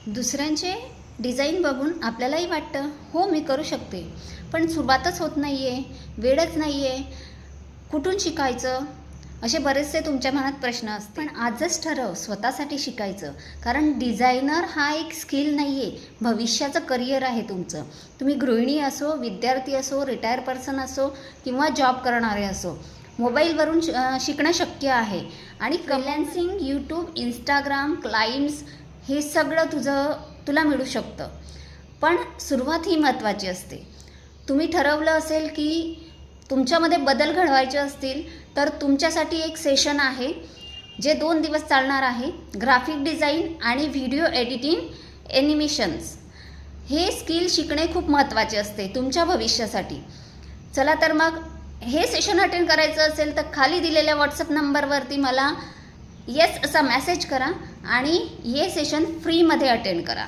दुसऱ्यांचे डिझाईन बघून आपल्यालाही वाटतं हो मी करू शकते, पण सुरुवातच होत नाही आहे, वेळच नाही आहे, कुठून शिकायचं, असे बरेचसे तुमच्या मनात प्रश्न असतील. पण आजच ठरव स्वतःसाठी शिकायचं, कारण डिझायनर हा एक स्किल नाही आहे, भविष्याचं करिअर आहे तुमचं. तुम्ही गृहिणी असो, विद्यार्थी असो, रिटायर पर्सन असो किंवा जॉब करणारे असो, मोबाईलवरून शिकणं शक्य आहे. आणि फ्रीलान्सिंग, यूट्यूब, इंस्टाग्राम, क्लाइंट्स हे सगळं तुला मिळू शकतं. पण सुरुवात ही महत्त्वाची असते. तुम्ही ठरवलं असेल की तुमच्यामध्ये बदल घडवायचे असतील तर तुमच्यासाठी एक सेशन आहे जे 2 दिवस चालणार आहे. ग्राफिक डिझाईन आणि व्हिडिओ एडिटिंग, ॲनिमेशन्स हे स्किल शिकणे खूप महत्त्वाचे असते तुमच्या भविष्यासाठी. चला तर मग हे सेशन अटेंड करायचं असेल तर खाली दिलेल्या व्हॉट्सअप नंबरवरती मला येस असा मेसेज करा आणि हे सेशन फ्रीमध्ये अटेंड करा.